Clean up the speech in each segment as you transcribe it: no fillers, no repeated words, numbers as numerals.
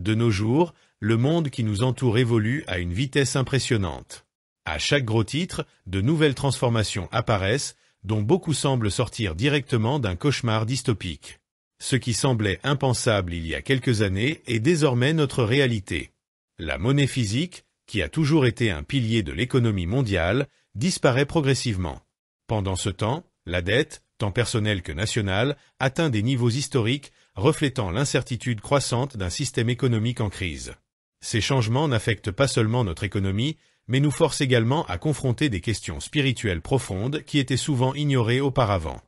De nos jours, le monde qui nous entoure évolue à une vitesse impressionnante. À chaque gros titre, de nouvelles transformations apparaissent, dont beaucoup semblent sortir directement d'un cauchemar dystopique. Ce qui semblait impensable il y a quelques années est désormais notre réalité. La monnaie physique, qui a toujours été un pilier de l'économie mondiale, disparaît progressivement. Pendant ce temps, la dette, tant personnelle que nationale, atteint des niveaux historiques, reflétant l'incertitude croissante d'un système économique en crise. Ces changements n'affectent pas seulement notre économie, mais nous forcent également à confronter des questions spirituelles profondes qui étaient souvent ignorées auparavant.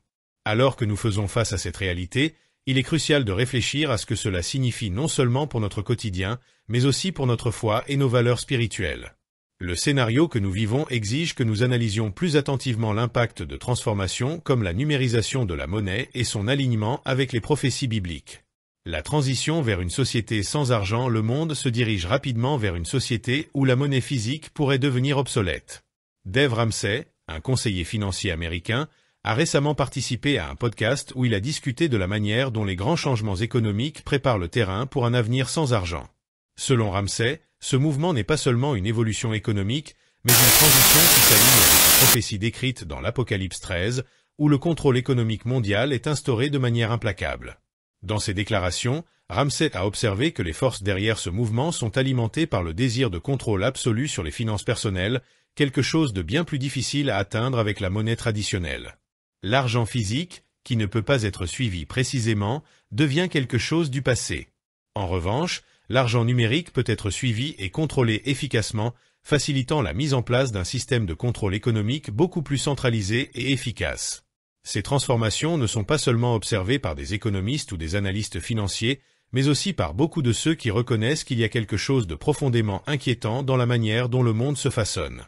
Alors que nous faisons face à cette réalité, il est crucial de réfléchir à ce que cela signifie non seulement pour notre quotidien, mais aussi pour notre foi et nos valeurs spirituelles. Le scénario que nous vivons exige que nous analysions plus attentivement l'impact de transformations comme la numérisation de la monnaie et son alignement avec les prophéties bibliques. La transition vers une société sans argent, le monde se dirige rapidement vers une société où la monnaie physique pourrait devenir obsolète. Dave Ramsey, un conseiller financier américain, a récemment participé à un podcast où il a discuté de la manière dont les grands changements économiques préparent le terrain pour un avenir sans argent. Selon Ramsey, ce mouvement n'est pas seulement une évolution économique, mais une transition qui s'aligne avec la prophétie décrite dans l'Apocalypse 13, où le contrôle économique mondial est instauré de manière implacable. Dans ses déclarations, Ramsey a observé que les forces derrière ce mouvement sont alimentées par le désir de contrôle absolu sur les finances personnelles, quelque chose de bien plus difficile à atteindre avec la monnaie traditionnelle. L'argent physique, qui ne peut pas être suivi précisément, devient quelque chose du passé. En revanche, l'argent numérique peut être suivi et contrôlé efficacement, facilitant la mise en place d'un système de contrôle économique beaucoup plus centralisé et efficace. Ces transformations ne sont pas seulement observées par des économistes ou des analystes financiers, mais aussi par beaucoup de ceux qui reconnaissent qu'il y a quelque chose de profondément inquiétant dans la manière dont le monde se façonne.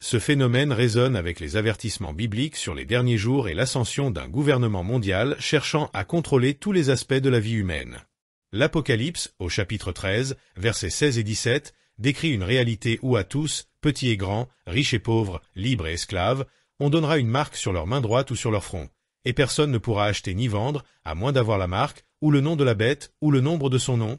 Ce phénomène résonne avec les avertissements bibliques sur les derniers jours et l'ascension d'un gouvernement mondial cherchant à contrôler tous les aspects de la vie humaine. L'Apocalypse, au chapitre 13, versets 16 et 17, décrit une réalité où à tous, petits et grands, riches et pauvres, libres et esclaves, on donnera une marque sur leur main droite ou sur leur front, et personne ne pourra acheter ni vendre, à moins d'avoir la marque, ou le nom de la bête, ou le nombre de son nom.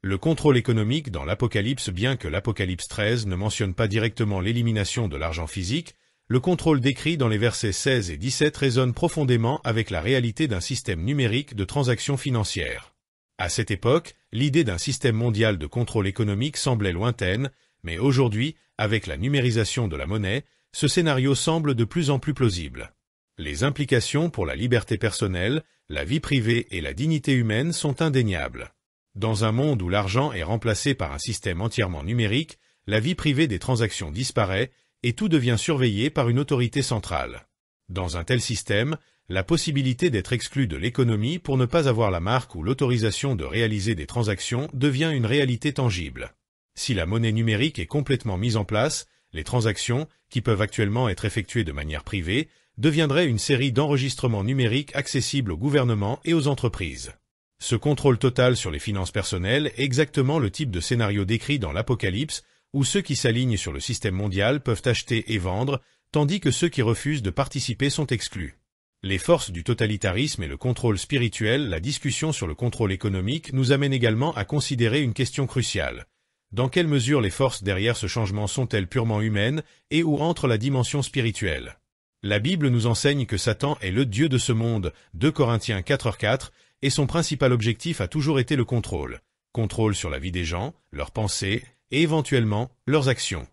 Le contrôle économique dans l'Apocalypse, bien que l'Apocalypse 13 ne mentionne pas directement l'élimination de l'argent physique, le contrôle décrit dans les versets 16 et 17 résonne profondément avec la réalité d'un système numérique de transactions financières. À cette époque, l'idée d'un système mondial de contrôle économique semblait lointaine, mais aujourd'hui, avec la numérisation de la monnaie, ce scénario semble de plus en plus plausible. Les implications pour la liberté personnelle, la vie privée et la dignité humaine sont indéniables. Dans un monde où l'argent est remplacé par un système entièrement numérique, la vie privée des transactions disparaît et tout devient surveillé par une autorité centrale. Dans un tel système, la possibilité d'être exclu de l'économie pour ne pas avoir la marque ou l'autorisation de réaliser des transactions devient une réalité tangible. Si la monnaie numérique est complètement mise en place, les transactions, qui peuvent actuellement être effectuées de manière privée, deviendraient une série d'enregistrements numériques accessibles au gouvernement et aux entreprises. Ce contrôle total sur les finances personnelles est exactement le type de scénario décrit dans l'Apocalypse, où ceux qui s'alignent sur le système mondial peuvent acheter et vendre, tandis que ceux qui refusent de participer sont exclus. Les forces du totalitarisme et le contrôle spirituel, la discussion sur le contrôle économique nous amène également à considérer une question cruciale. Dans quelle mesure les forces derrière ce changement sont-elles purement humaines et où entre la dimension spirituelle? La Bible nous enseigne que Satan est le dieu de ce monde, 2 Corinthiens 4:4, et son principal objectif a toujours été le contrôle. Contrôle sur la vie des gens, leurs pensées et éventuellement leurs actions.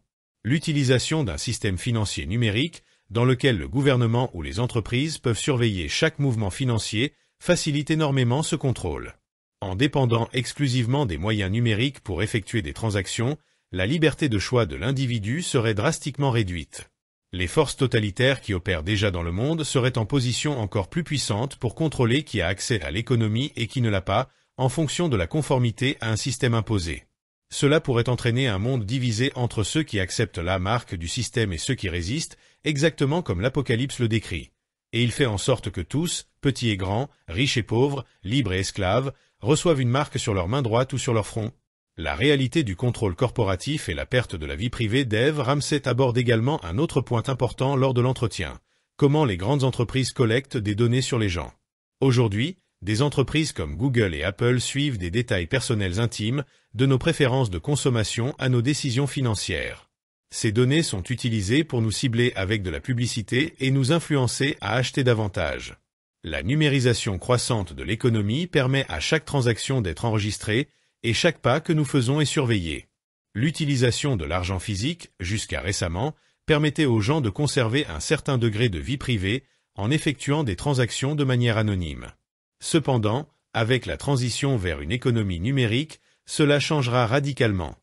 L'utilisation d'un système financier numérique, dans lequel le gouvernement ou les entreprises peuvent surveiller chaque mouvement financier, facilite énormément ce contrôle. En dépendant exclusivement des moyens numériques pour effectuer des transactions, la liberté de choix de l'individu serait drastiquement réduite. Les forces totalitaires qui opèrent déjà dans le monde seraient en position encore plus puissante pour contrôler qui a accès à l'économie et qui ne l'a pas, en fonction de la conformité à un système imposé. Cela pourrait entraîner un monde divisé entre ceux qui acceptent la marque du système et ceux qui résistent, exactement comme l'Apocalypse le décrit. Et il fait en sorte que tous, petits et grands, riches et pauvres, libres et esclaves, reçoivent une marque sur leur main droite ou sur leur front. La réalité du contrôle corporatif et la perte de la vie privée Dave Ramsey aborde également un autre point important lors de l'entretien. Comment les grandes entreprises collectent des données sur les gens. Aujourd'hui, Des entreprises comme Google et Apple suivent des détails personnels intimes, de nos préférences de consommation à nos décisions financières. Ces données sont utilisées pour nous cibler avec de la publicité et nous influencer à acheter davantage. La numérisation croissante de l'économie permet à chaque transaction d'être enregistrée et chaque pas que nous faisons est surveillé. L'utilisation de l'argent physique, jusqu'à récemment, permettait aux gens de conserver un certain degré de vie privée en effectuant des transactions de manière anonyme. Cependant, avec la transition vers une économie numérique, cela changera radicalement.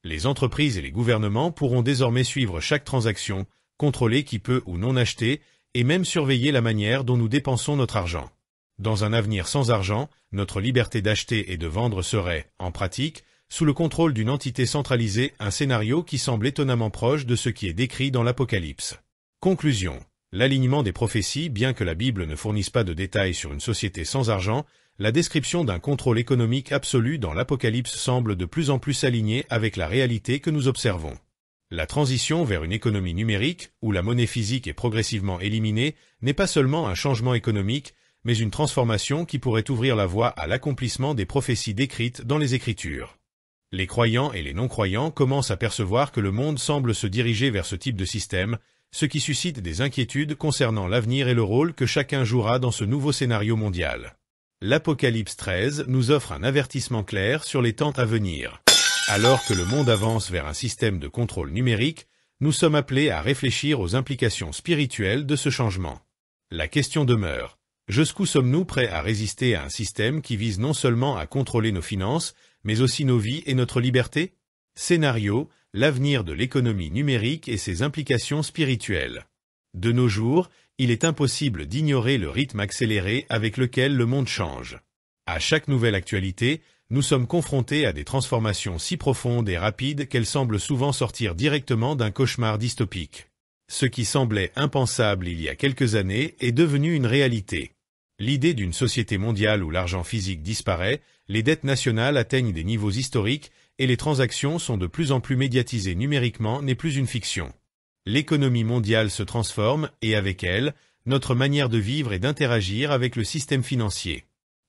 Les entreprises et les gouvernements pourront désormais suivre chaque transaction, contrôler qui peut ou non acheter, et même surveiller la manière dont nous dépensons notre argent. Dans un avenir sans argent, notre liberté d'acheter et de vendre serait, en pratique, sous le contrôle d'une entité centralisée, un scénario qui semble étonnamment proche de ce qui est décrit dans l'Apocalypse. Conclusion. L'alignement des prophéties, bien que la Bible ne fournisse pas de détails sur une société sans argent, la description d'un contrôle économique absolu dans l'Apocalypse semble de plus en plus s'aligner avec la réalité que nous observons. La transition vers une économie numérique, où la monnaie physique est progressivement éliminée, n'est pas seulement un changement économique, mais une transformation qui pourrait ouvrir la voie à l'accomplissement des prophéties décrites dans les Écritures. Les croyants et les non-croyants commencent à percevoir que le monde semble se diriger vers ce type de système, ce qui suscite des inquiétudes concernant l'avenir et le rôle que chacun jouera dans ce nouveau scénario mondial. L'Apocalypse 13 nous offre un avertissement clair sur les temps à venir. Alors que le monde avance vers un système de contrôle numérique, nous sommes appelés à réfléchir aux implications spirituelles de ce changement. La question demeure, jusqu'où sommes-nous prêts à résister à un système qui vise non seulement à contrôler nos finances, mais aussi nos vies et notre liberté? Scénario, l'avenir de l'économie numérique et ses implications spirituelles. De nos jours, il est impossible d'ignorer le rythme accéléré avec lequel le monde change. À chaque nouvelle actualité, nous sommes confrontés à des transformations si profondes et rapides qu'elles semblent souvent sortir directement d'un cauchemar dystopique. Ce qui semblait impensable il y a quelques années est devenu une réalité. L'idée d'une société mondiale où l'argent physique disparaît, les dettes nationales atteignent des niveaux historiques et les transactions sont de plus en plus médiatisées numériquement n'est plus une fiction. L'économie mondiale se transforme et avec elle, notre manière de vivre et d'interagir avec le système financier.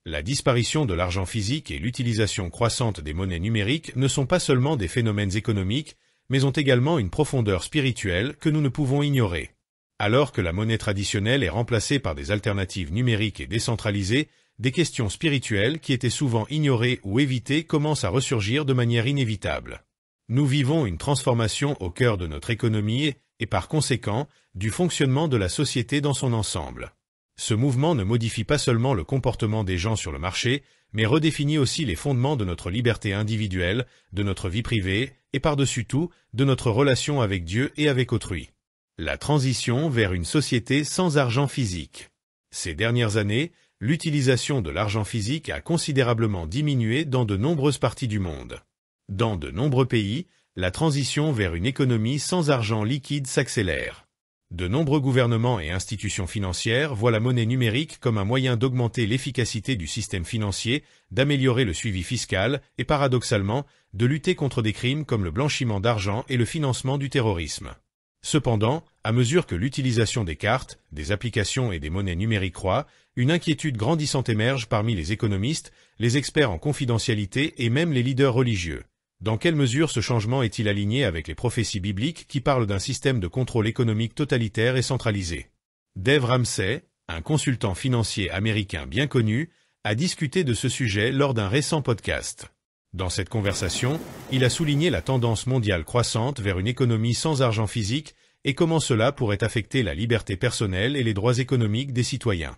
La disparition de l'argent physique et l'utilisation croissante des monnaies numériques ne sont pas seulement des phénomènes économiques, mais ont également une profondeur spirituelle que nous ne pouvons ignorer. Alors que la monnaie traditionnelle est remplacée par des alternatives numériques et décentralisées, des questions spirituelles qui étaient souvent ignorées ou évitées commencent à ressurgir de manière inévitable. Nous vivons une transformation au cœur de notre économie et par conséquent, du fonctionnement de la société dans son ensemble. Ce mouvement ne modifie pas seulement le comportement des gens sur le marché, mais redéfinit aussi les fondements de notre liberté individuelle, de notre vie privée et par-dessus tout, de notre relation avec Dieu et avec autrui. La transition vers une société sans argent physique. Ces dernières années, l'utilisation de l'argent physique a considérablement diminué dans de nombreuses parties du monde. Dans de nombreux pays, la transition vers une économie sans argent liquide s'accélère. De nombreux gouvernements et institutions financières voient la monnaie numérique comme un moyen d'augmenter l'efficacité du système financier, d'améliorer le suivi fiscal et, paradoxalement, de lutter contre des crimes comme le blanchiment d'argent et le financement du terrorisme. Cependant, à mesure que l'utilisation des cartes, des applications et des monnaies numériques croît, une inquiétude grandissante émerge parmi les économistes, les experts en confidentialité et même les leaders religieux. Dans quelle mesure ce changement est-il aligné avec les prophéties bibliques qui parlent d'un système de contrôle économique totalitaire et centralisé? Dave Ramsey, un consultant financier américain bien connu, a discuté de ce sujet lors d'un récent podcast. Dans cette conversation, il a souligné la tendance mondiale croissante vers une économie sans argent physique et comment cela pourrait affecter la liberté personnelle et les droits économiques des citoyens.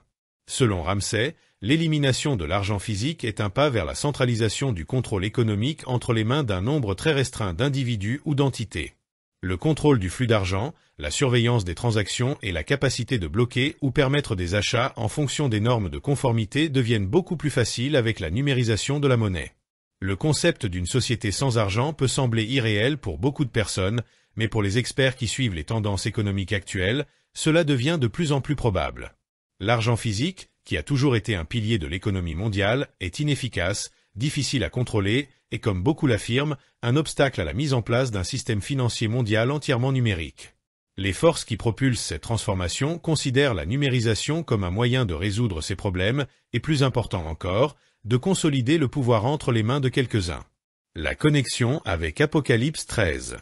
Selon Ramsey, l'élimination de l'argent physique est un pas vers la centralisation du contrôle économique entre les mains d'un nombre très restreint d'individus ou d'entités. Le contrôle du flux d'argent, la surveillance des transactions et la capacité de bloquer ou permettre des achats en fonction des normes de conformité deviennent beaucoup plus faciles avec la numérisation de la monnaie. Le concept d'une société sans argent peut sembler irréel pour beaucoup de personnes, mais pour les experts qui suivent les tendances économiques actuelles, cela devient de plus en plus probable. L'argent physique, qui a toujours été un pilier de l'économie mondiale, est inefficace, difficile à contrôler et, comme beaucoup l'affirment, un obstacle à la mise en place d'un système financier mondial entièrement numérique. Les forces qui propulsent cette transformation considèrent la numérisation comme un moyen de résoudre ces problèmes et, plus important encore, de consolider le pouvoir entre les mains de quelques-uns. La connexion avec Apocalypse 13.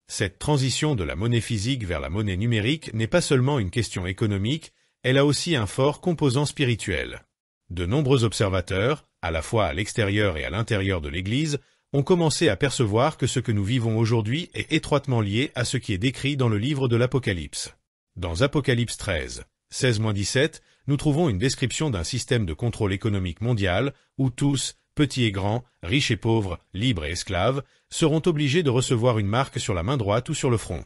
Cette transition de la monnaie physique vers la monnaie numérique n'est pas seulement une question économique, elle a aussi un fort composant spirituel. De nombreux observateurs, à la fois à l'extérieur et à l'intérieur de l'Église, ont commencé à percevoir que ce que nous vivons aujourd'hui est étroitement lié à ce qui est décrit dans le livre de l'Apocalypse. Dans Apocalypse 13, 16-17, nous trouvons une description d'un système de contrôle économique mondial où tous, petits et grands, riches et pauvres, libres et esclaves, seront obligés de recevoir une marque sur la main droite ou sur le front.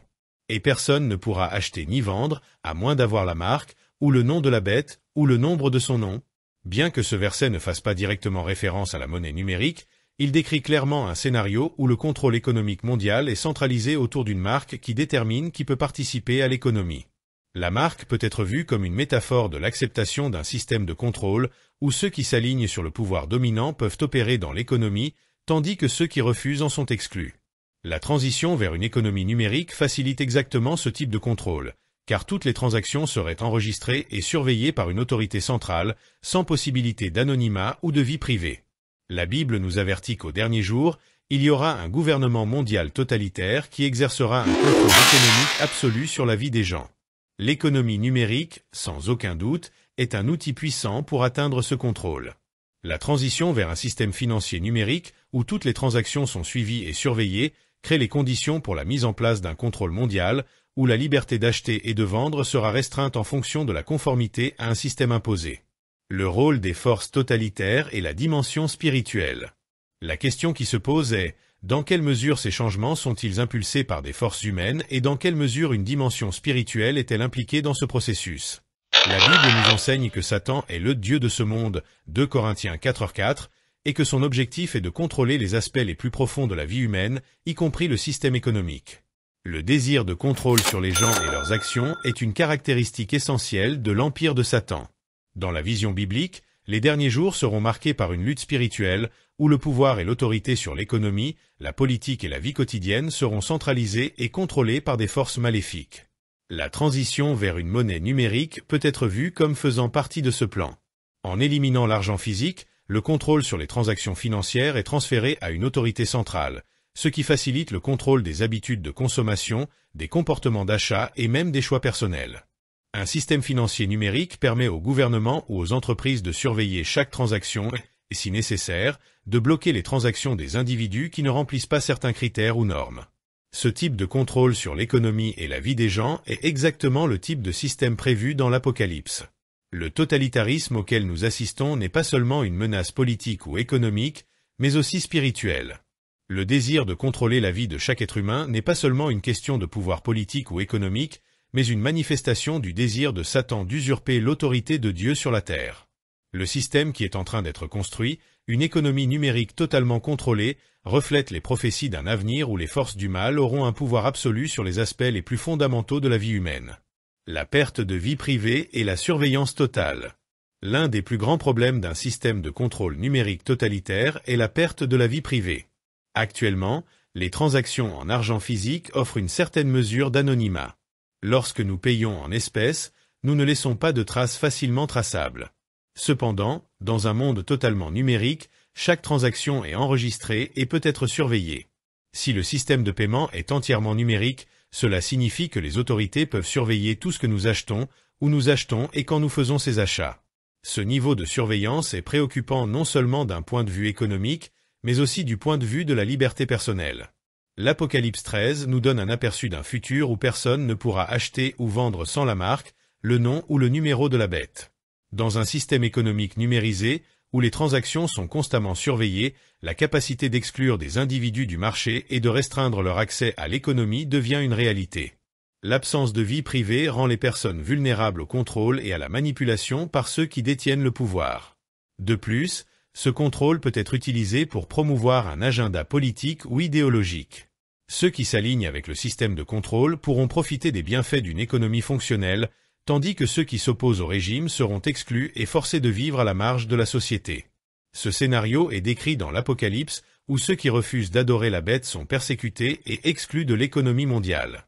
Et personne ne pourra acheter ni vendre, à moins d'avoir la marque, ou le nom de la bête, ou le nombre de son nom. Bien que ce verset ne fasse pas directement référence à la monnaie numérique, il décrit clairement un scénario où le contrôle économique mondial est centralisé autour d'une marque qui détermine qui peut participer à l'économie. La marque peut être vue comme une métaphore de l'acceptation d'un système de contrôle où ceux qui s'alignent sur le pouvoir dominant peuvent opérer dans l'économie, tandis que ceux qui refusent en sont exclus. La transition vers une économie numérique facilite exactement ce type de contrôle, car toutes les transactions seraient enregistrées et surveillées par une autorité centrale, sans possibilité d'anonymat ou de vie privée. La Bible nous avertit qu'au dernier jour, il y aura un gouvernement mondial totalitaire qui exercera un contrôle économique absolu sur la vie des gens. L'économie numérique, sans aucun doute, est un outil puissant pour atteindre ce contrôle. La transition vers un système financier numérique où toutes les transactions sont suivies et surveillées crée les conditions pour la mise en place d'un contrôle mondial où la liberté d'acheter et de vendre sera restreinte en fonction de la conformité à un système imposé. Le rôle des forces totalitaires et la dimension spirituelle. La question qui se pose est, dans quelle mesure ces changements sont-ils impulsés par des forces humaines et dans quelle mesure une dimension spirituelle est-elle impliquée dans ce processus? La Bible nous enseigne que Satan est le dieu de ce monde, 2 Corinthiens 4:4, et que son objectif est de contrôler les aspects les plus profonds de la vie humaine, y compris le système économique. Le désir de contrôle sur les gens et leurs actions est une caractéristique essentielle de l'empire de Satan. Dans la vision biblique, les derniers jours seront marqués par une lutte spirituelle où le pouvoir et l'autorité sur l'économie, la politique et la vie quotidienne seront centralisés et contrôlés par des forces maléfiques. La transition vers une monnaie numérique peut être vue comme faisant partie de ce plan. En éliminant l'argent physique, le contrôle sur les transactions financières est transféré à une autorité centrale, ce qui facilite le contrôle des habitudes de consommation, des comportements d'achat et même des choix personnels. Un système financier numérique permet au gouvernement ou aux entreprises de surveiller chaque transaction et, si nécessaire, de bloquer les transactions des individus qui ne remplissent pas certains critères ou normes. Ce type de contrôle sur l'économie et la vie des gens est exactement le type de système prévu dans l'Apocalypse. Le totalitarisme auquel nous assistons n'est pas seulement une menace politique ou économique, mais aussi spirituelle. Le désir de contrôler la vie de chaque être humain n'est pas seulement une question de pouvoir politique ou économique, mais une manifestation du désir de Satan d'usurper l'autorité de Dieu sur la terre. Le système qui est en train d'être construit, une économie numérique totalement contrôlée, reflète les prophéties d'un avenir où les forces du mal auront un pouvoir absolu sur les aspects les plus fondamentaux de la vie humaine. La perte de vie privée et la surveillance totale. L'un des plus grands problèmes d'un système de contrôle numérique totalitaire est la perte de la vie privée. Actuellement, les transactions en argent physique offrent une certaine mesure d'anonymat. Lorsque nous payons en espèces, nous ne laissons pas de traces facilement traçables. Cependant, dans un monde totalement numérique, chaque transaction est enregistrée et peut être surveillée. Si le système de paiement est entièrement numérique, cela signifie que les autorités peuvent surveiller tout ce que nous achetons, où nous achetons et quand nous faisons ces achats. Ce niveau de surveillance est préoccupant non seulement d'un point de vue économique, mais aussi du point de vue de la liberté personnelle. L'Apocalypse 13 nous donne un aperçu d'un futur où personne ne pourra acheter ou vendre sans la marque, le nom ou le numéro de la bête. Dans un système économique numérisé, où les transactions sont constamment surveillées, la capacité d'exclure des individus du marché et de restreindre leur accès à l'économie devient une réalité. L'absence de vie privée rend les personnes vulnérables au contrôle et à la manipulation par ceux qui détiennent le pouvoir. De plus, ce contrôle peut être utilisé pour promouvoir un agenda politique ou idéologique. Ceux qui s'alignent avec le système de contrôle pourront profiter des bienfaits d'une économie fonctionnelle, tandis que ceux qui s'opposent au régime seront exclus et forcés de vivre à la marge de la société. Ce scénario est décrit dans l'Apocalypse, où ceux qui refusent d'adorer la bête sont persécutés et exclus de l'économie mondiale.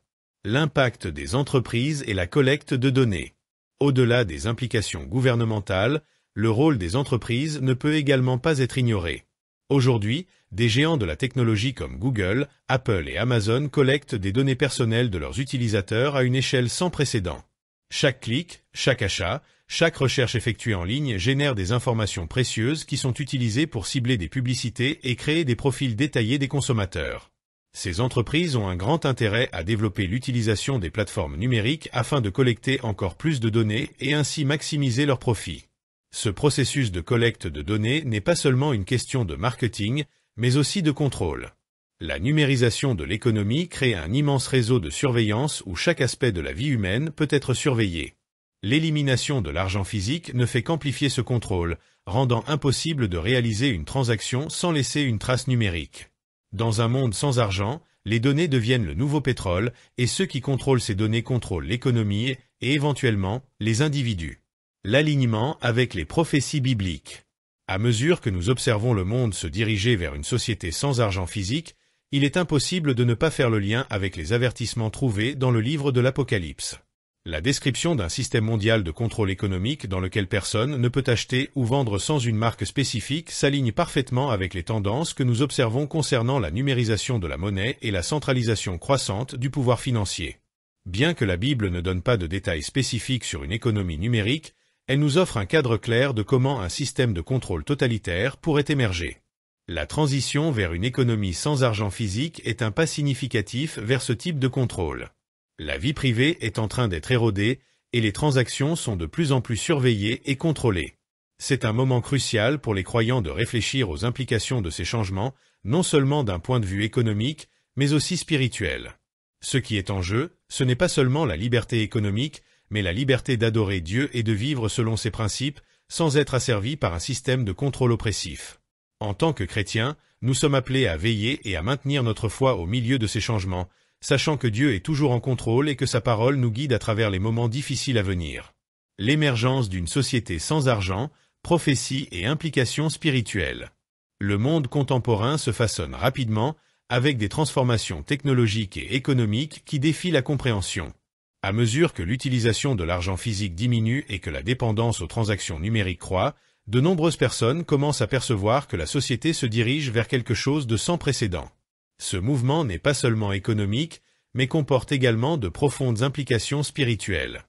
l'impact des entreprises et la collecte de données. Au-delà des implications gouvernementales, le rôle des entreprises ne peut également pas être ignoré. Aujourd'hui, des géants de la technologie comme Google, Apple et Amazon collectent des données personnelles de leurs utilisateurs à une échelle sans précédent. Chaque clic, chaque achat, chaque recherche effectuée en ligne génère des informations précieuses qui sont utilisées pour cibler des publicités et créer des profils détaillés des consommateurs. Ces entreprises ont un grand intérêt à développer l'utilisation des plateformes numériques afin de collecter encore plus de données et ainsi maximiser leurs profits. Ce processus de collecte de données n'est pas seulement une question de marketing, mais aussi de contrôle. La numérisation de l'économie crée un immense réseau de surveillance où chaque aspect de la vie humaine peut être surveillé. L'élimination de l'argent physique ne fait qu'amplifier ce contrôle, rendant impossible de réaliser une transaction sans laisser une trace numérique. Dans un monde sans argent, les données deviennent le nouveau pétrole et ceux qui contrôlent ces données contrôlent l'économie et éventuellement les individus. L'alignement avec les prophéties bibliques. À mesure que nous observons le monde se diriger vers une société sans argent physique, il est impossible de ne pas faire le lien avec les avertissements trouvés dans le livre de l'Apocalypse. La description d'un système mondial de contrôle économique dans lequel personne ne peut acheter ou vendre sans une marque spécifique s'aligne parfaitement avec les tendances que nous observons concernant la numérisation de la monnaie et la centralisation croissante du pouvoir financier. Bien que la Bible ne donne pas de détails spécifiques sur une économie numérique, elle nous offre un cadre clair de comment un système de contrôle totalitaire pourrait émerger. La transition vers une économie sans argent physique est un pas significatif vers ce type de contrôle. La vie privée est en train d'être érodée et les transactions sont de plus en plus surveillées et contrôlées. C'est un moment crucial pour les croyants de réfléchir aux implications de ces changements, non seulement d'un point de vue économique, mais aussi spirituel. Ce qui est en jeu, ce n'est pas seulement la liberté économique, mais la liberté d'adorer Dieu et de vivre selon ses principes, sans être asservis par un système de contrôle oppressif. En tant que chrétiens, nous sommes appelés à veiller et à maintenir notre foi au milieu de ces changements, sachant que Dieu est toujours en contrôle et que sa parole nous guide à travers les moments difficiles à venir. L'émergence d'une société sans argent, prophétie et implications spirituelles. Le monde contemporain se façonne rapidement, avec des transformations technologiques et économiques qui défient la compréhension. À mesure que l'utilisation de l'argent physique diminue et que la dépendance aux transactions numériques croît, de nombreuses personnes commencent à percevoir que la société se dirige vers quelque chose de sans précédent. Ce mouvement n'est pas seulement économique, mais comporte également de profondes implications spirituelles.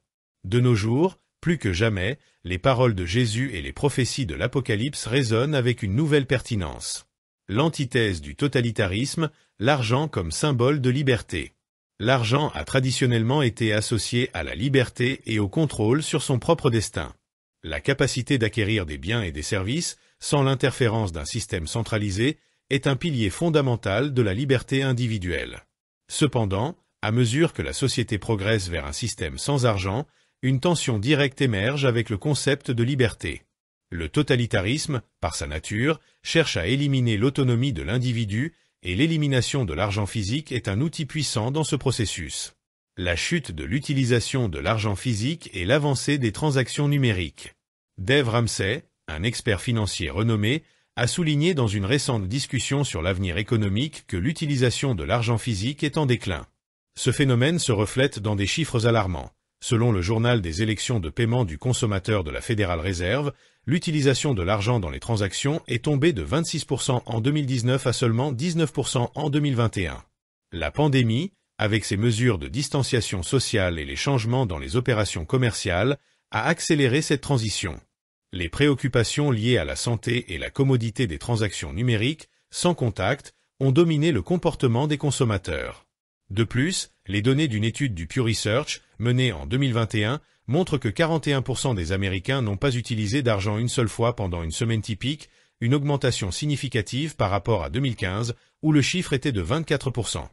De nos jours, plus que jamais, les paroles de Jésus et les prophéties de l'Apocalypse résonnent avec une nouvelle pertinence. L'antithèse du totalitarisme, l'argent comme symbole de liberté. L'argent a traditionnellement été associé à la liberté et au contrôle sur son propre destin. La capacité d'acquérir des biens et des services, sans l'interférence d'un système centralisé, est un pilier fondamental de la liberté individuelle. Cependant, à mesure que la société progresse vers un système sans argent, une tension directe émerge avec le concept de liberté. Le totalitarisme, par sa nature, cherche à éliminer l'autonomie de l'individu et l'élimination de l'argent physique est un outil puissant dans ce processus. La chute de l'utilisation de l'argent physique et l'avancée des transactions numériques. Dave Ramsey, un expert financier renommé, a souligné dans une récente discussion sur l'avenir économique que l'utilisation de l'argent physique est en déclin. Ce phénomène se reflète dans des chiffres alarmants. Selon le journal des élections de paiement du consommateur de la Federal Reserve, l'utilisation de l'argent dans les transactions est tombée de 26% en 2019 à seulement 19% en 2021. La pandémie, avec ses mesures de distanciation sociale et les changements dans les opérations commerciales, a accéléré cette transition. Les préoccupations liées à la santé et la commodité des transactions numériques, sans contact, ont dominé le comportement des consommateurs. De plus, les données d'une étude du Pew Research, menée en 2021, montrent que 41% des Américains n'ont pas utilisé d'argent une seule fois pendant une semaine typique, une augmentation significative par rapport à 2015, où le chiffre était de 24%.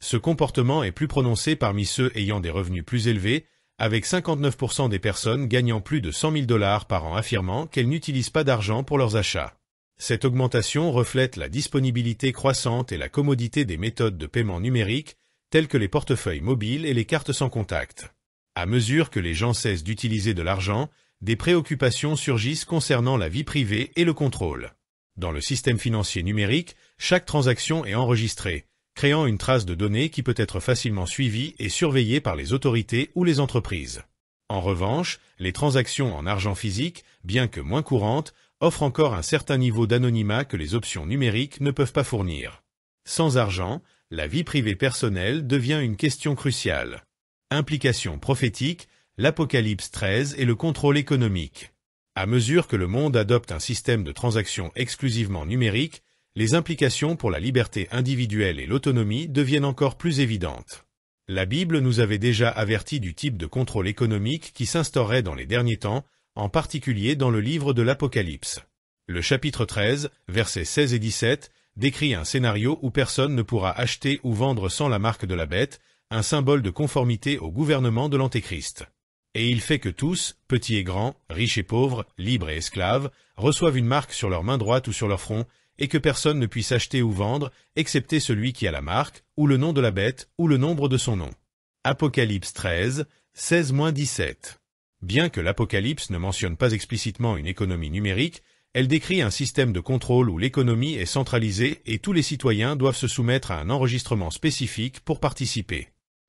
Ce comportement est plus prononcé parmi ceux ayant des revenus plus élevés, avec 59% des personnes gagnant plus de 100 000 $ par an affirmant qu'elles n'utilisent pas d'argent pour leurs achats. Cette augmentation reflète la disponibilité croissante et la commodité des méthodes de paiement numériques, telles que les portefeuilles mobiles et les cartes sans contact. À mesure que les gens cessent d'utiliser de l'argent, des préoccupations surgissent concernant la vie privée et le contrôle. Dans le système financier numérique, chaque transaction est enregistrée, créant une trace de données qui peut être facilement suivie et surveillée par les autorités ou les entreprises. En revanche, les transactions en argent physique, bien que moins courantes, offrent encore un certain niveau d'anonymat que les options numériques ne peuvent pas fournir. Sans argent, la vie privée personnelle devient une question cruciale. Implication prophétique, l'Apocalypse 13 et le contrôle économique. À mesure que le monde adopte un système de transactions exclusivement numérique, les implications pour la liberté individuelle et l'autonomie deviennent encore plus évidentes. La Bible nous avait déjà averti du type de contrôle économique qui s'instaurerait dans les derniers temps, en particulier dans le livre de l'Apocalypse. Le chapitre 13, versets 16 et 17, décrit un scénario où personne ne pourra acheter ou vendre sans la marque de la bête, un symbole de conformité au gouvernement de l'Antéchrist. Et il fait que tous, petits et grands, riches et pauvres, libres et esclaves, reçoivent une marque sur leur main droite ou sur leur front, et que personne ne puisse acheter ou vendre, excepté celui qui a la marque, ou le nom de la bête, ou le nombre de son nom. Apocalypse 13, 16-17. Bien que l'Apocalypse ne mentionne pas explicitement une économie numérique, elle décrit un système de contrôle où l'économie est centralisée et tous les citoyens doivent se soumettre à un enregistrement spécifique pour participer.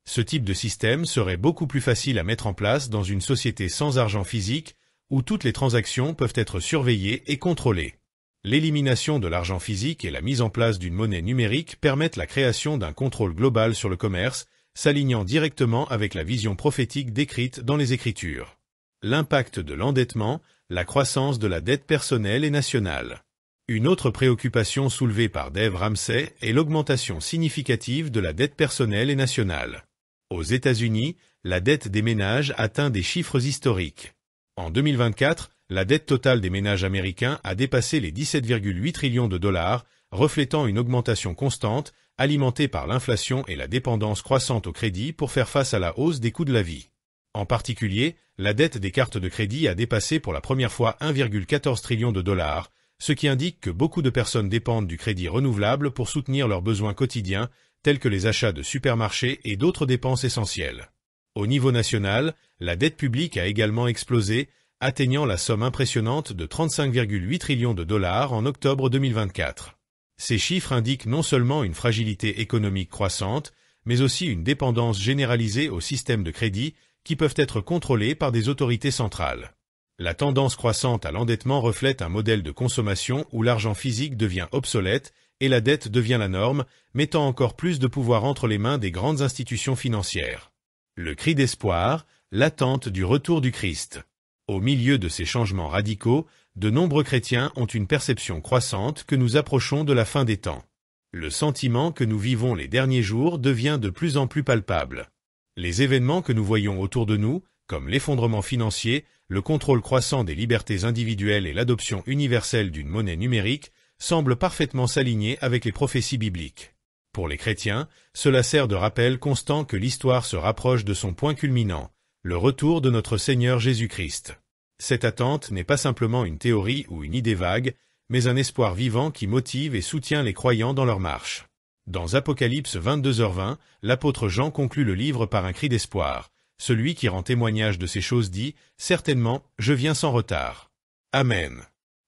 Ce type de système serait beaucoup plus facile à mettre en place dans une société sans argent physique, où toutes les transactions peuvent être surveillées et contrôlées. L'élimination de l'argent physique et la mise en place d'une monnaie numérique permettent la création d'un contrôle global sur le commerce, s'alignant directement avec la vision prophétique décrite dans les Écritures. L'impact de l'endettement, la croissance de la dette personnelle et nationale. Une autre préoccupation soulevée par Dave Ramsey est l'augmentation significative de la dette personnelle et nationale. Aux États-Unis, la dette des ménages atteint des chiffres historiques. En 2024, la dette totale des ménages américains a dépassé les 17,8 trillions de dollars, reflétant une augmentation constante, alimentée par l'inflation et la dépendance croissante au crédit pour faire face à la hausse des coûts de la vie. En particulier, la dette des cartes de crédit a dépassé pour la première fois 1,14 trillion de dollars, ce qui indique que beaucoup de personnes dépendent du crédit renouvelable pour soutenir leurs besoins quotidiens, tels que les achats de supermarchés et d'autres dépenses essentielles. Au niveau national, la dette publique a également explosé, atteignant la somme impressionnante de 35,8 trillions de dollars en octobre 2024. Ces chiffres indiquent non seulement une fragilité économique croissante, mais aussi une dépendance généralisée aux systèmes de crédit qui peuvent être contrôlés par des autorités centrales. La tendance croissante à l'endettement reflète un modèle de consommation où l'argent physique devient obsolète et la dette devient la norme, mettant encore plus de pouvoir entre les mains des grandes institutions financières. Le cri d'espoir, l'attente du retour du Christ. Au milieu de ces changements radicaux, de nombreux chrétiens ont une perception croissante que nous approchons de la fin des temps. Le sentiment que nous vivons les derniers jours devient de plus en plus palpable. Les événements que nous voyons autour de nous, comme l'effondrement financier, le contrôle croissant des libertés individuelles et l'adoption universelle d'une monnaie numérique, semblent parfaitement s'aligner avec les prophéties bibliques. Pour les chrétiens, cela sert de rappel constant que l'histoire se rapproche de son point culminant, le retour de notre Seigneur Jésus-Christ. Cette attente n'est pas simplement une théorie ou une idée vague, mais un espoir vivant qui motive et soutient les croyants dans leur marche. Dans Apocalypse 22h20, l'apôtre Jean conclut le livre par un cri d'espoir. Celui qui rend témoignage de ces choses dit « Certainement, je viens sans retard. Amen.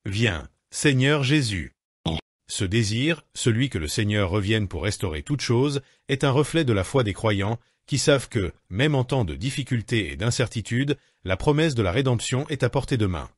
Viens, Seigneur Jésus. » Ce désir, celui que le Seigneur revienne pour restaurer toutes choses, est un reflet de la foi des croyants qui savent que, même en temps de difficultés et d'incertitudes, la promesse de la rédemption est à portée de main.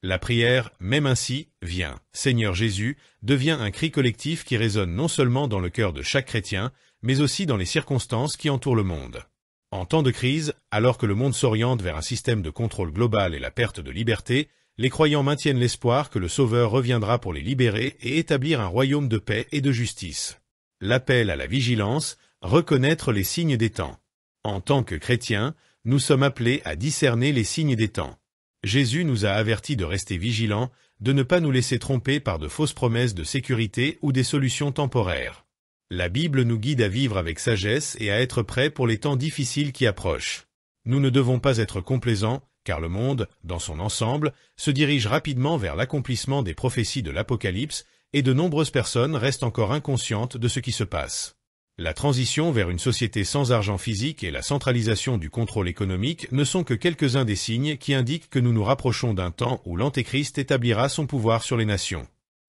La prière « Même ainsi, viens, Seigneur Jésus » devient un cri collectif qui résonne non seulement dans le cœur de chaque chrétien, mais aussi dans les circonstances qui entourent le monde. En temps de crise, alors que le monde s'oriente vers un système de contrôle global et la perte de liberté, les croyants maintiennent l'espoir que le Sauveur reviendra pour les libérer et établir un royaume de paix et de justice. L'appel à la vigilance, reconnaître les signes des temps. En tant que chrétiens, nous sommes appelés à discerner les signes des temps. Jésus nous a avertis de rester vigilants, de ne pas nous laisser tromper par de fausses promesses de sécurité ou des solutions temporaires. La Bible nous guide à vivre avec sagesse et à être prêts pour les temps difficiles qui approchent. Nous ne devons pas être complaisants, car le monde, dans son ensemble, se dirige rapidement vers l'accomplissement des prophéties de l'Apocalypse et de nombreuses personnes restent encore inconscientes de ce qui se passe. La transition vers une société sans argent physique et la centralisation du contrôle économique ne sont que quelques-uns des signes qui indiquent que nous nous rapprochons d'un temps où l'Antéchrist établira son pouvoir sur les nations.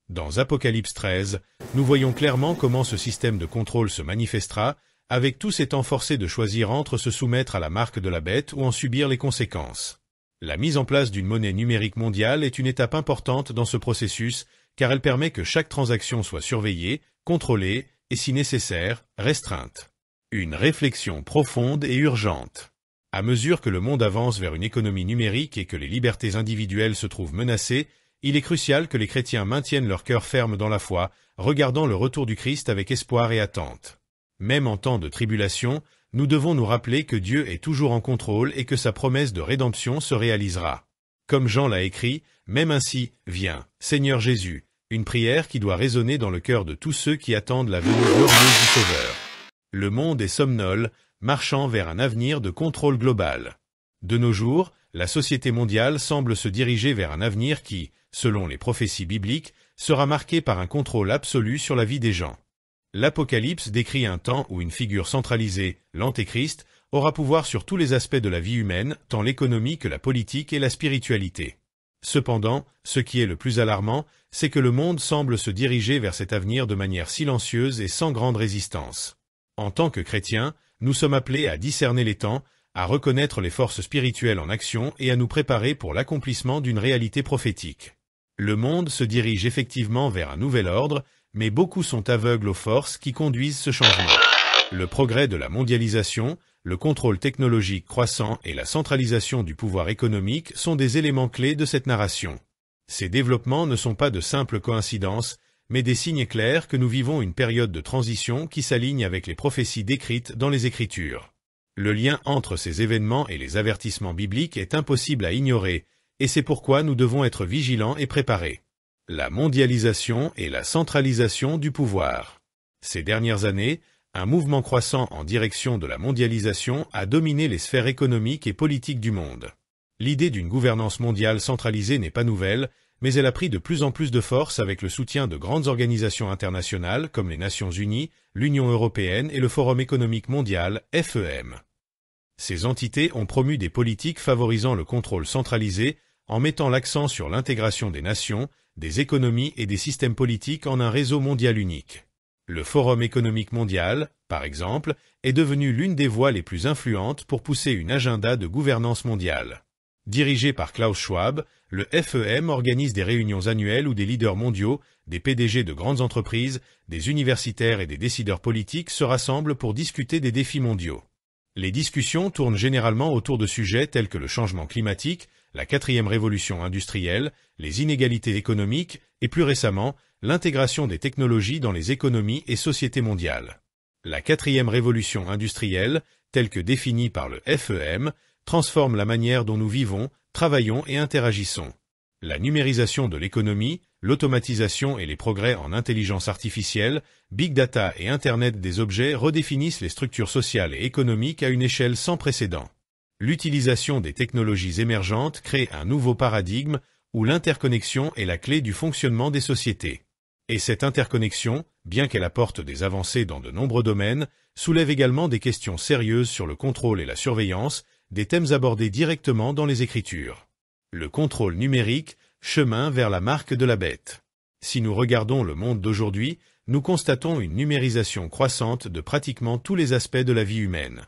Dans Apocalypse 13, nous voyons clairement comment ce système de contrôle se manifestera, avec tous étant forcés de choisir entre se soumettre à la marque de la bête ou en subir les conséquences. La mise en place d'une monnaie numérique mondiale est une étape importante dans ce processus, car elle permet que chaque transaction soit surveillée, contrôlée et, si nécessaire, restreinte. Une réflexion profonde et urgente. À mesure que le monde avance vers une économie numérique et que les libertés individuelles se trouvent menacées, il est crucial que les chrétiens maintiennent leur cœur ferme dans la foi, regardant le retour du Christ avec espoir et attente. Même en temps de tribulation, nous devons nous rappeler que Dieu est toujours en contrôle et que sa promesse de rédemption se réalisera. Comme Jean l'a écrit, même ainsi, viens, Seigneur Jésus, une prière qui doit résonner dans le cœur de tous ceux qui attendent la venue glorieuse du Sauveur. Le monde est somnole, marchant vers un avenir de contrôle global. De nos jours, la société mondiale semble se diriger vers un avenir qui, selon les prophéties bibliques, sera marqué par un contrôle absolu sur la vie des gens. L'Apocalypse décrit un temps où une figure centralisée, l'Antéchrist, aura pouvoir sur tous les aspects de la vie humaine, tant l'économie que la politique et la spiritualité. Cependant, ce qui est le plus alarmant, c'est que le monde semble se diriger vers cet avenir de manière silencieuse et sans grande résistance. En tant que chrétiens, nous sommes appelés à discerner les temps, à reconnaître les forces spirituelles en action et à nous préparer pour l'accomplissement d'une réalité prophétique. Le monde se dirige effectivement vers un nouvel ordre, mais beaucoup sont aveugles aux forces qui conduisent ce changement. Le progrès de la mondialisation, le contrôle technologique croissant et la centralisation du pouvoir économique sont des éléments clés de cette narration. Ces développements ne sont pas de simples coïncidences, mais des signes clairs que nous vivons une période de transition qui s'aligne avec les prophéties décrites dans les Écritures. Le lien entre ces événements et les avertissements bibliques est impossible à ignorer, et c'est pourquoi nous devons être vigilants et préparés. La mondialisation et la centralisation du pouvoir. Ces dernières années, un mouvement croissant en direction de la mondialisation a dominé les sphères économiques et politiques du monde. L'idée d'une gouvernance mondiale centralisée n'est pas nouvelle, mais elle a pris de plus en plus de force avec le soutien de grandes organisations internationales comme les Nations Unies, l'Union européenne et le Forum économique mondial, FEM. Ces entités ont promu des politiques favorisant le contrôle centralisé en mettant l'accent sur l'intégration des nations, des économies et des systèmes politiques en un réseau mondial unique. Le Forum économique mondial, par exemple, est devenu l'une des voies les plus influentes pour pousser une agenda de gouvernance mondiale. Dirigé par Klaus Schwab, le FEM organise des réunions annuelles où des leaders mondiaux, des PDG de grandes entreprises, des universitaires et des décideurs politiques se rassemblent pour discuter des défis mondiaux. Les discussions tournent généralement autour de sujets tels que le changement climatique, la 4e révolution industrielle, les inégalités économiques et plus récemment, l'intégration des technologies dans les économies et sociétés mondiales. La 4e révolution industrielle, telle que définie par le FEM, transforme la manière dont nous vivons, travaillons et interagissons. La numérisation de l'économie, l'automatisation et les progrès en intelligence artificielle, big data et Internet des objets redéfinissent les structures sociales et économiques à une échelle sans précédent. L'utilisation des technologies émergentes crée un nouveau paradigme où l'interconnexion est la clé du fonctionnement des sociétés. Et cette interconnexion, bien qu'elle apporte des avancées dans de nombreux domaines, soulève également des questions sérieuses sur le contrôle et la surveillance, des thèmes abordés directement dans les Écritures. Le contrôle numérique, chemin vers la marque de la bête. Si nous regardons le monde d'aujourd'hui, nous constatons une numérisation croissante de pratiquement tous les aspects de la vie humaine.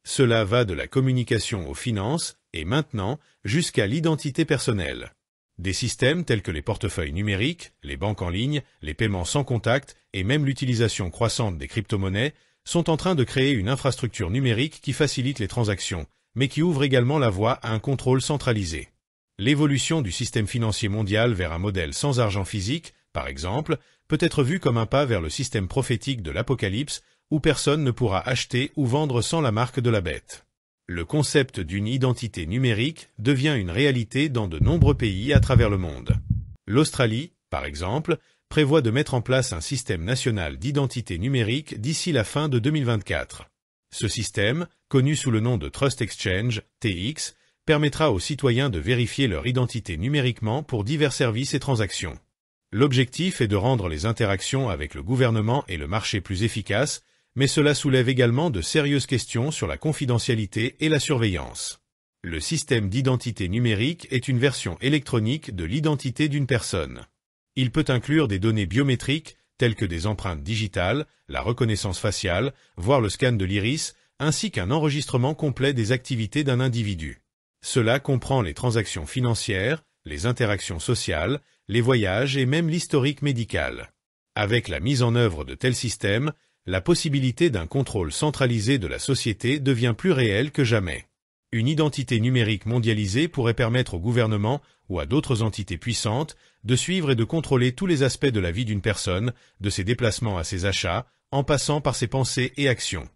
Cela va de la communication aux finances, et maintenant, jusqu'à l'identité personnelle. Des systèmes tels que les portefeuilles numériques, les banques en ligne, les paiements sans contact et même l'utilisation croissante des crypto-monnaies sont en train de créer une infrastructure numérique qui facilite les transactions, mais qui ouvre également la voie à un contrôle centralisé. L'évolution du système financier mondial vers un modèle sans argent physique, par exemple, peut être vue comme un pas vers le système prophétique de l'Apocalypse où personne ne pourra acheter ou vendre sans la marque de la bête. Le concept d'une identité numérique devient une réalité dans de nombreux pays à travers le monde. L'Australie, par exemple, prévoit de mettre en place un système national d'identité numérique d'ici la fin de 2024. Ce système, connu sous le nom de Trust Exchange, TX, permettra aux citoyens de vérifier leur identité numériquement pour divers services et transactions. L'objectif est de rendre les interactions avec le gouvernement et le marché plus efficaces, mais cela soulève également de sérieuses questions sur la confidentialité et la surveillance. Le système d'identité numérique est une version électronique de l'identité d'une personne. Il peut inclure des données biométriques, telles que des empreintes digitales, la reconnaissance faciale, voire le scan de l'iris, ainsi qu'un enregistrement complet des activités d'un individu. Cela comprend les transactions financières, les interactions sociales, les voyages et même l'historique médical. Avec la mise en œuvre de tels systèmes, la possibilité d'un contrôle centralisé de la société devient plus réelle que jamais. Une identité numérique mondialisée pourrait permettre au gouvernement ou à d'autres entités puissantes de suivre et de contrôler tous les aspects de la vie d'une personne, de ses déplacements à ses achats, en passant par ses pensées et actions.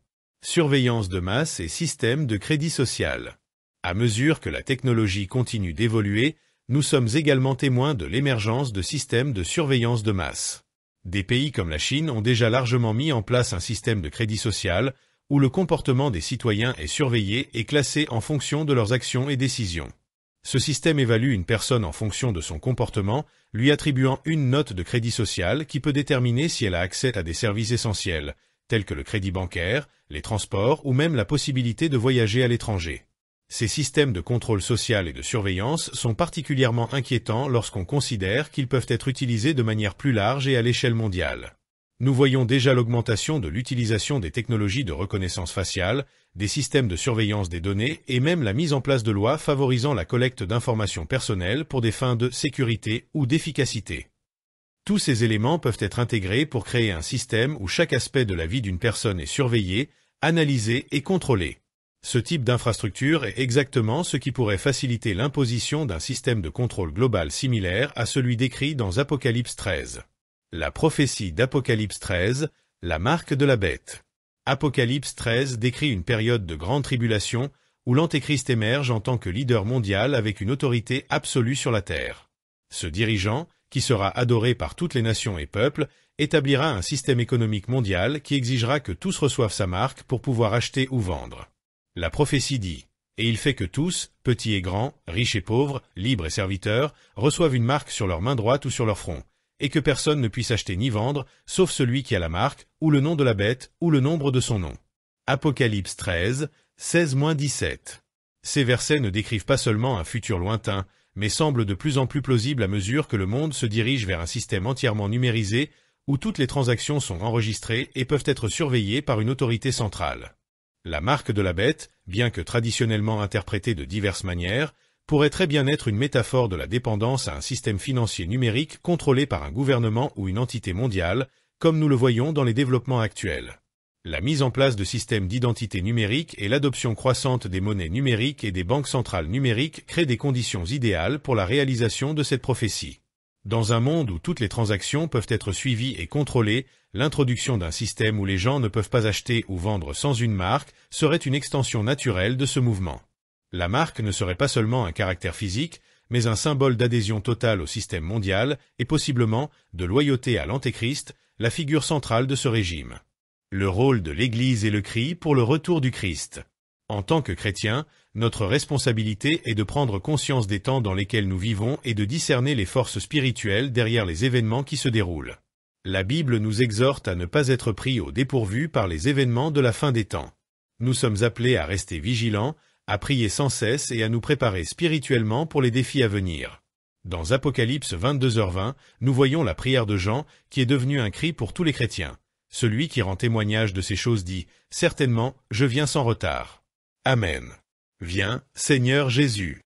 Surveillance de masse et système de crédit social. À mesure que la technologie continue d'évoluer, nous sommes également témoins de l'émergence de systèmes de surveillance de masse. Des pays comme la Chine ont déjà largement mis en place un système de crédit social où le comportement des citoyens est surveillé et classé en fonction de leurs actions et décisions. Ce système évalue une personne en fonction de son comportement, lui attribuant une note de crédit social qui peut déterminer si elle a accès à des services essentiels, tels que le crédit bancaire, les transports ou même la possibilité de voyager à l'étranger. Ces systèmes de contrôle social et de surveillance sont particulièrement inquiétants lorsqu'on considère qu'ils peuvent être utilisés de manière plus large et à l'échelle mondiale. Nous voyons déjà l'augmentation de l'utilisation des technologies de reconnaissance faciale, des systèmes de surveillance des données et même la mise en place de lois favorisant la collecte d'informations personnelles pour des fins de sécurité ou d'efficacité. Tous ces éléments peuvent être intégrés pour créer un système où chaque aspect de la vie d'une personne est surveillé, analysé et contrôlé. Ce type d'infrastructure est exactement ce qui pourrait faciliter l'imposition d'un système de contrôle global similaire à celui décrit dans Apocalypse 13. La prophétie d'Apocalypse 13, la marque de la bête. Apocalypse 13 décrit une période de grande tribulation où l'Antéchrist émerge en tant que leader mondial avec une autorité absolue sur la terre. Ce dirigeant, qui sera adoré par toutes les nations et peuples, établira un système économique mondial qui exigera que tous reçoivent sa marque pour pouvoir acheter ou vendre. La prophétie dit « Et il fait que tous, petits et grands, riches et pauvres, libres et serviteurs, reçoivent une marque sur leur main droite ou sur leur front, et que personne ne puisse acheter ni vendre, sauf celui qui a la marque, ou le nom de la bête, ou le nombre de son nom. » Apocalypse 13, 16-17. Ces versets ne décrivent pas seulement un futur lointain, mais semblent de plus en plus plausibles à mesure que le monde se dirige vers un système entièrement numérisé, où toutes les transactions sont enregistrées et peuvent être surveillées par une autorité centrale. La marque de la bête, bien que traditionnellement interprétée de diverses manières, pourrait très bien être une métaphore de la dépendance à un système financier numérique contrôlé par un gouvernement ou une entité mondiale, comme nous le voyons dans les développements actuels. La mise en place de systèmes d'identité numérique et l'adoption croissante des monnaies numériques et des banques centrales numériques créent des conditions idéales pour la réalisation de cette prophétie. Dans un monde où toutes les transactions peuvent être suivies et contrôlées, l'introduction d'un système où les gens ne peuvent pas acheter ou vendre sans une marque serait une extension naturelle de ce mouvement. La marque ne serait pas seulement un caractère physique, mais un symbole d'adhésion totale au système mondial et possiblement de loyauté à l'Antéchrist, la figure centrale de ce régime. Le rôle de l'Église est le cri pour le retour du Christ. En tant que chrétiens, notre responsabilité est de prendre conscience des temps dans lesquels nous vivons et de discerner les forces spirituelles derrière les événements qui se déroulent. La Bible nous exhorte à ne pas être pris au dépourvu par les événements de la fin des temps. Nous sommes appelés à rester vigilants, à prier sans cesse et à nous préparer spirituellement pour les défis à venir. Dans Apocalypse 22h20, nous voyons la prière de Jean qui est devenue un cri pour tous les chrétiens. Celui qui rend témoignage de ces choses dit « Certainement, je viens sans retard. Amen. Viens, Seigneur Jésus. »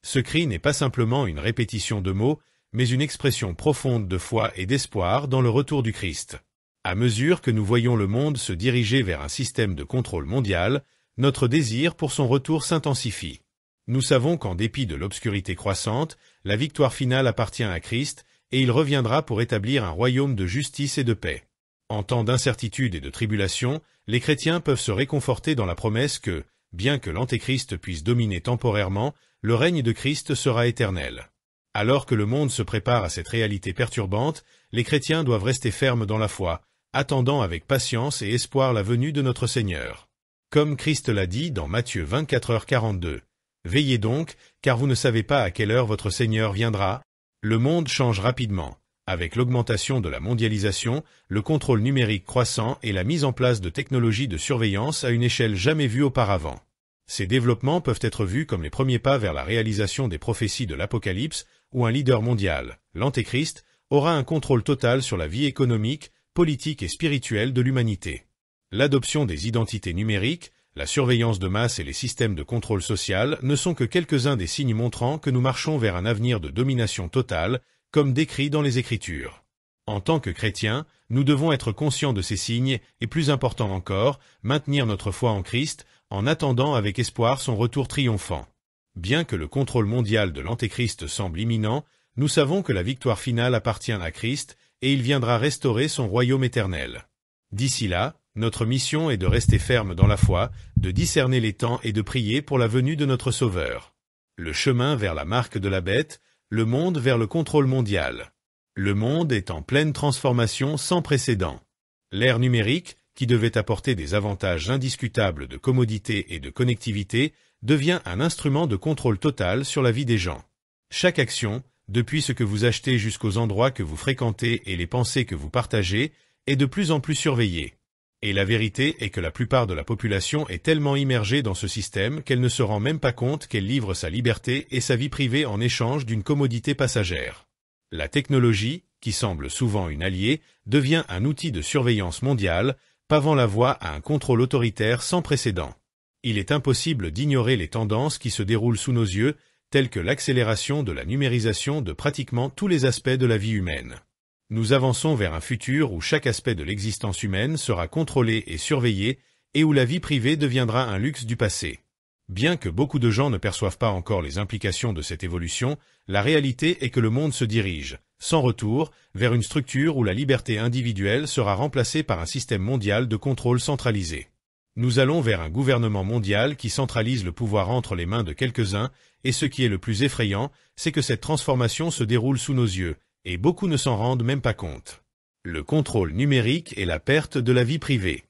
Ce cri n'est pas simplement une répétition de mots, mais une expression profonde de foi et d'espoir dans le retour du Christ. À mesure que nous voyons le monde se diriger vers un système de contrôle mondial, notre désir pour son retour s'intensifie. Nous savons qu'en dépit de l'obscurité croissante, la victoire finale appartient à Christ et il reviendra pour établir un royaume de justice et de paix. En temps d'incertitude et de tribulation, les chrétiens peuvent se réconforter dans la promesse que, bien que l'Antéchrist puisse dominer temporairement, le règne de Christ sera éternel. Alors que le monde se prépare à cette réalité perturbante, les chrétiens doivent rester fermes dans la foi, attendant avec patience et espoir la venue de notre Seigneur. Comme Christ l'a dit dans Matthieu 24h42. Veillez donc, car vous ne savez pas à quelle heure votre Seigneur viendra. Le monde change rapidement. Avec l'augmentation de la mondialisation, le contrôle numérique croissant et la mise en place de technologies de surveillance à une échelle jamais vue auparavant. Ces développements peuvent être vus comme les premiers pas vers la réalisation des prophéties de l'Apocalypse, où un leader mondial, l'Antéchrist, aura un contrôle total sur la vie économique, politique et spirituelle de l'humanité. L'adoption des identités numériques, la surveillance de masse et les systèmes de contrôle social ne sont que quelques-uns des signes montrant que nous marchons vers un avenir de domination totale, comme décrit dans les Écritures. En tant que chrétiens, nous devons être conscients de ces signes et, plus important encore, maintenir notre foi en Christ en attendant avec espoir son retour triomphant. Bien que le contrôle mondial de l'Antéchrist semble imminent, nous savons que la victoire finale appartient à Christ et il viendra restaurer son royaume éternel. D'ici là, notre mission est de rester ferme dans la foi, de discerner les temps et de prier pour la venue de notre Sauveur. Le chemin vers la marque de la bête, le monde vers le contrôle mondial. Le monde est en pleine transformation sans précédent. L'ère numérique, qui devait apporter des avantages indiscutables de commodité et de connectivité, devient un instrument de contrôle total sur la vie des gens. Chaque action, depuis ce que vous achetez jusqu'aux endroits que vous fréquentez et les pensées que vous partagez, est de plus en plus surveillée. Et la vérité est que la plupart de la population est tellement immergée dans ce système qu'elle ne se rend même pas compte qu'elle livre sa liberté et sa vie privée en échange d'une commodité passagère. La technologie, qui semble souvent une alliée, devient un outil de surveillance mondiale, pavant la voie à un contrôle autoritaire sans précédent. Il est impossible d'ignorer les tendances qui se déroulent sous nos yeux, telles que l'accélération de la numérisation de pratiquement tous les aspects de la vie humaine. Nous avançons vers un futur où chaque aspect de l'existence humaine sera contrôlé et surveillé et où la vie privée deviendra un luxe du passé. Bien que beaucoup de gens ne perçoivent pas encore les implications de cette évolution, la réalité est que le monde se dirige, sans retour, vers une structure où la liberté individuelle sera remplacée par un système mondial de contrôle centralisé. Nous allons vers un gouvernement mondial qui centralise le pouvoir entre les mains de quelques-uns, et ce qui est le plus effrayant, c'est que cette transformation se déroule sous nos yeux, et beaucoup ne s'en rendent même pas compte. Le contrôle numérique et la perte de la vie privée.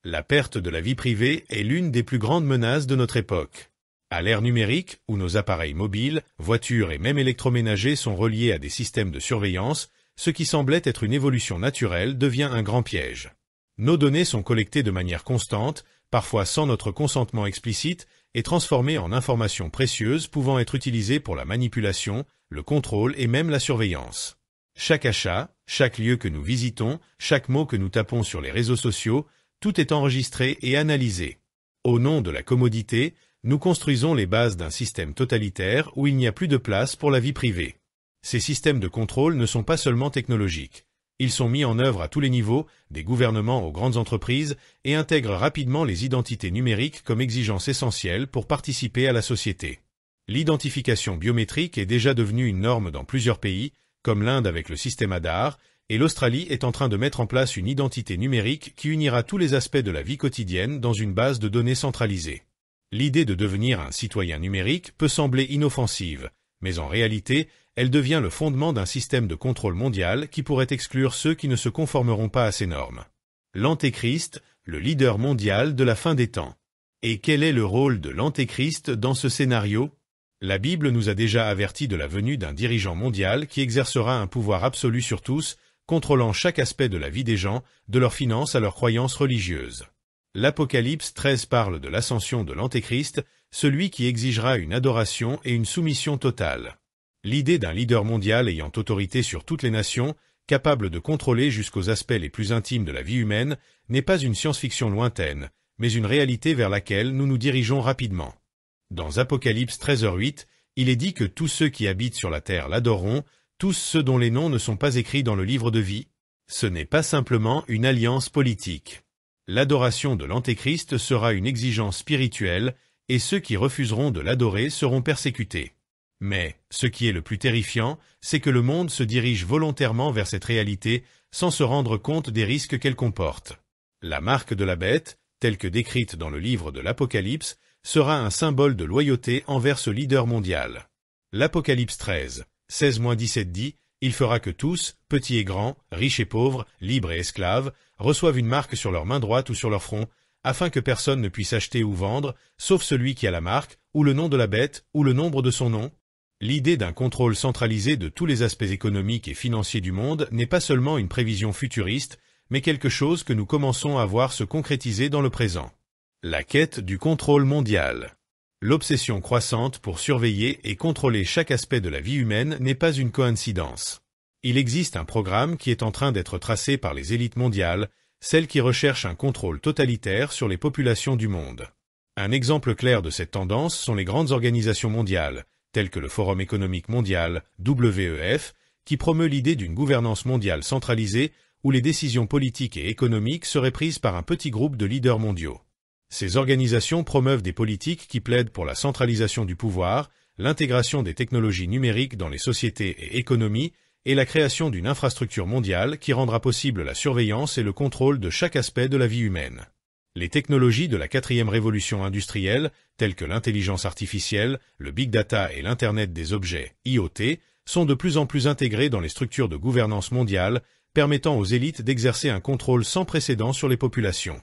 La perte de la vie privée est l'une des plus grandes menaces de notre époque. À l'ère numérique, où nos appareils mobiles, voitures et même électroménagers sont reliés à des systèmes de surveillance, ce qui semblait être une évolution naturelle devient un grand piège. Nos données sont collectées de manière constante, parfois sans notre consentement explicite, et transformées en informations précieuses pouvant être utilisées pour la manipulation, le contrôle et même la surveillance. Chaque achat, chaque lieu que nous visitons, chaque mot que nous tapons sur les réseaux sociaux, tout est enregistré et analysé. Au nom de la commodité, nous construisons les bases d'un système totalitaire où il n'y a plus de place pour la vie privée. Ces systèmes de contrôle ne sont pas seulement technologiques. Ils sont mis en œuvre à tous les niveaux, des gouvernements aux grandes entreprises, et intègrent rapidement les identités numériques comme exigence essentielle pour participer à la société. L'identification biométrique est déjà devenue une norme dans plusieurs pays, comme l'Inde avec le système Aadhaar, et l'Australie est en train de mettre en place une identité numérique qui unira tous les aspects de la vie quotidienne dans une base de données centralisée. L'idée de devenir un citoyen numérique peut sembler inoffensive, mais en réalité, elle devient le fondement d'un système de contrôle mondial qui pourrait exclure ceux qui ne se conformeront pas à ces normes. L'Antéchrist, le leader mondial de la fin des temps. Et quel est le rôle de l'Antéchrist dans ce scénario ? La Bible nous a déjà avertis de la venue d'un dirigeant mondial qui exercera un pouvoir absolu sur tous, contrôlant chaque aspect de la vie des gens, de leurs finances à leurs croyances religieuses. L'Apocalypse 13 parle de l'ascension de l'Antéchrist, celui qui exigera une adoration et une soumission totale. L'idée d'un leader mondial ayant autorité sur toutes les nations, capable de contrôler jusqu'aux aspects les plus intimes de la vie humaine, n'est pas une science-fiction lointaine, mais une réalité vers laquelle nous nous dirigeons rapidement. Dans Apocalypse 13h8, il est dit que tous ceux qui habitent sur la terre l'adoreront, tous ceux dont les noms ne sont pas écrits dans le livre de vie. Ce n'est pas simplement une alliance politique. L'adoration de l'Antéchrist sera une exigence spirituelle, et ceux qui refuseront de l'adorer seront persécutés. Mais, ce qui est le plus terrifiant, c'est que le monde se dirige volontairement vers cette réalité sans se rendre compte des risques qu'elle comporte. La marque de la bête, telle que décrite dans le livre de l'Apocalypse, sera un symbole de loyauté envers ce leader mondial. L'Apocalypse 13, 16-17 dit « Il fera que tous, petits et grands, riches et pauvres, libres et esclaves, reçoivent une marque sur leur main droite ou sur leur front, afin que personne ne puisse acheter ou vendre, sauf celui qui a la marque, ou le nom de la bête, ou le nombre de son nom. » L'idée d'un contrôle centralisé de tous les aspects économiques et financiers du monde n'est pas seulement une prévision futuriste, mais quelque chose que nous commençons à voir se concrétiser dans le présent. La quête du contrôle mondial. L'obsession croissante pour surveiller et contrôler chaque aspect de la vie humaine n'est pas une coïncidence. Il existe un programme qui est en train d'être tracé par les élites mondiales, celles qui recherchent un contrôle totalitaire sur les populations du monde. Un exemple clair de cette tendance sont les grandes organisations mondiales, telles que le Forum économique mondial, WEF, qui promeut l'idée d'une gouvernance mondiale centralisée où les décisions politiques et économiques seraient prises par un petit groupe de leaders mondiaux. Ces organisations promeuvent des politiques qui plaident pour la centralisation du pouvoir, l'intégration des technologies numériques dans les sociétés et économies et la création d'une infrastructure mondiale qui rendra possible la surveillance et le contrôle de chaque aspect de la vie humaine. Les technologies de la 4e révolution industrielle, telles que l'intelligence artificielle, le big data et l'Internet des objets, IoT, sont de plus en plus intégrées dans les structures de gouvernance mondiale, permettant aux élites d'exercer un contrôle sans précédent sur les populations.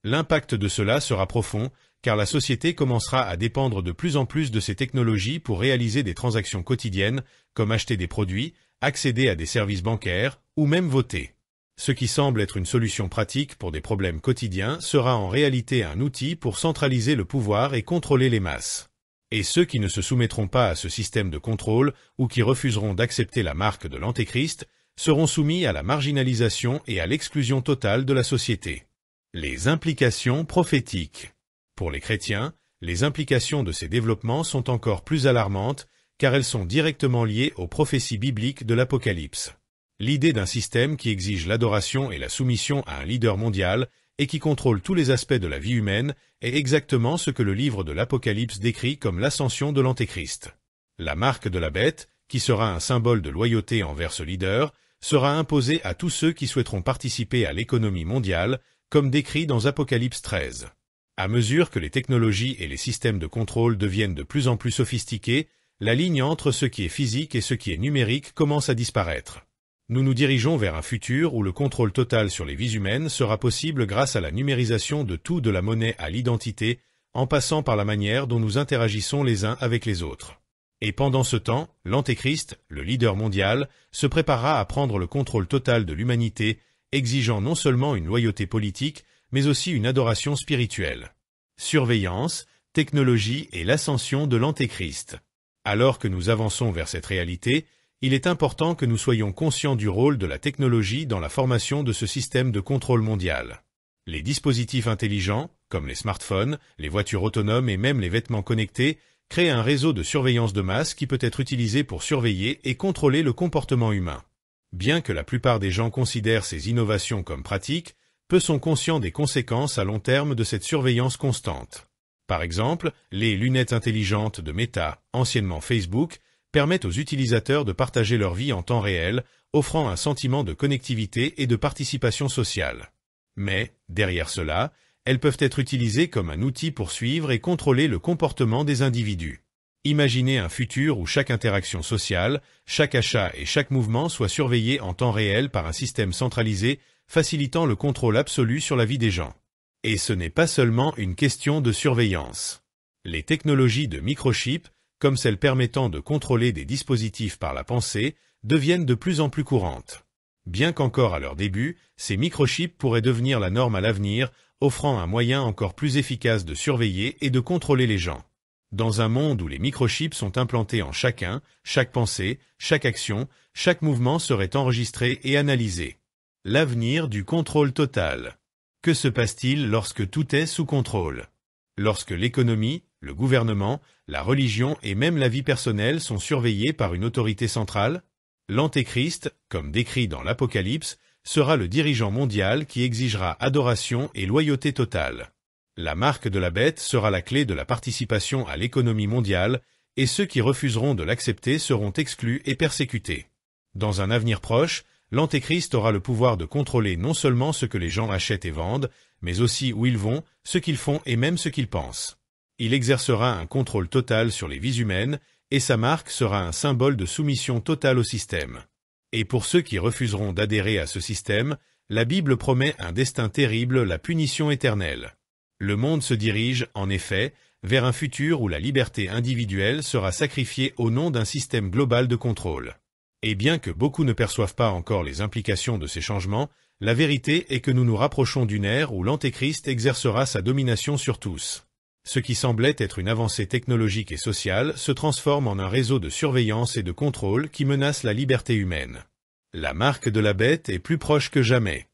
L'impact de cela sera profond, car la société commencera à dépendre de plus en plus de ces technologies pour réaliser des transactions quotidiennes, comme acheter des produits, accéder à des services bancaires, ou même voter. Ce qui semble être une solution pratique pour des problèmes quotidiens sera en réalité un outil pour centraliser le pouvoir et contrôler les masses. Et ceux qui ne se soumettront pas à ce système de contrôle ou qui refuseront d'accepter la marque de l'Antéchrist seront soumis à la marginalisation et à l'exclusion totale de la société. Les implications prophétiques. Pour les chrétiens, les implications de ces développements sont encore plus alarmantes car elles sont directement liées aux prophéties bibliques de l'Apocalypse. L'idée d'un système qui exige l'adoration et la soumission à un leader mondial et qui contrôle tous les aspects de la vie humaine est exactement ce que le livre de l'Apocalypse décrit comme l'ascension de l'Antéchrist. La marque de la bête, qui sera un symbole de loyauté envers ce leader, sera imposée à tous ceux qui souhaiteront participer à l'économie mondiale, comme décrit dans Apocalypse 13. À mesure que les technologies et les systèmes de contrôle deviennent de plus en plus sophistiqués, la ligne entre ce qui est physique et ce qui est numérique commence à disparaître. Nous nous dirigeons vers un futur où le contrôle total sur les vies humaines sera possible grâce à la numérisation de tout de la monnaie à l'identité, en passant par la manière dont nous interagissons les uns avec les autres. Et pendant ce temps, l'Antéchrist, le leader mondial, se préparera à prendre le contrôle total de l'humanité, exigeant non seulement une loyauté politique, mais aussi une adoration spirituelle. Surveillance, technologie et l'ascension de l'Antéchrist. Alors que nous avançons vers cette réalité, il est important que nous soyons conscients du rôle de la technologie dans la formation de ce système de contrôle mondial. Les dispositifs intelligents, comme les smartphones, les voitures autonomes et même les vêtements connectés, créent un réseau de surveillance de masse qui peut être utilisé pour surveiller et contrôler le comportement humain. Bien que la plupart des gens considèrent ces innovations comme pratiques, peu sont conscients des conséquences à long terme de cette surveillance constante. Par exemple, les lunettes intelligentes de Meta, anciennement Facebook, permettent aux utilisateurs de partager leur vie en temps réel, offrant un sentiment de connectivité et de participation sociale. Mais, derrière cela, elles peuvent être utilisées comme un outil pour suivre et contrôler le comportement des individus. Imaginez un futur où chaque interaction sociale, chaque achat et chaque mouvement soient surveillés en temps réel par un système centralisé, facilitant le contrôle absolu sur la vie des gens. Et ce n'est pas seulement une question de surveillance. Les technologies de microchips, comme celles permettant de contrôler des dispositifs par la pensée, deviennent de plus en plus courantes. Bien qu'encore à leur début, ces microchips pourraient devenir la norme à l'avenir, offrant un moyen encore plus efficace de surveiller et de contrôler les gens. Dans un monde où les microchips sont implantés en chacun, chaque pensée, chaque action, chaque mouvement serait enregistré et analysé. L'avenir du contrôle total. Que se passe-t-il lorsque tout est sous contrôle? Lorsque l'économie, le gouvernement, la religion et même la vie personnelle sont surveillés par une autorité centrale? L'Antéchrist, comme décrit dans l'Apocalypse, sera le dirigeant mondial qui exigera adoration et loyauté totale. La marque de la bête sera la clé de la participation à l'économie mondiale et ceux qui refuseront de l'accepter seront exclus et persécutés. Dans un avenir proche, l'Antéchrist aura le pouvoir de contrôler non seulement ce que les gens achètent et vendent, mais aussi où ils vont, ce qu'ils font et même ce qu'ils pensent. Il exercera un contrôle total sur les vies humaines et sa marque sera un symbole de soumission totale au système. Et pour ceux qui refuseront d'adhérer à ce système, la Bible promet un destin terrible, la punition éternelle. Le monde se dirige, en effet, vers un futur où la liberté individuelle sera sacrifiée au nom d'un système global de contrôle. Et bien que beaucoup ne perçoivent pas encore les implications de ces changements, la vérité est que nous nous rapprochons d'une ère où l'Antéchrist exercera sa domination sur tous. Ce qui semblait être une avancée technologique et sociale se transforme en un réseau de surveillance et de contrôle qui menace la liberté humaine. La marque de la bête est plus proche que jamais.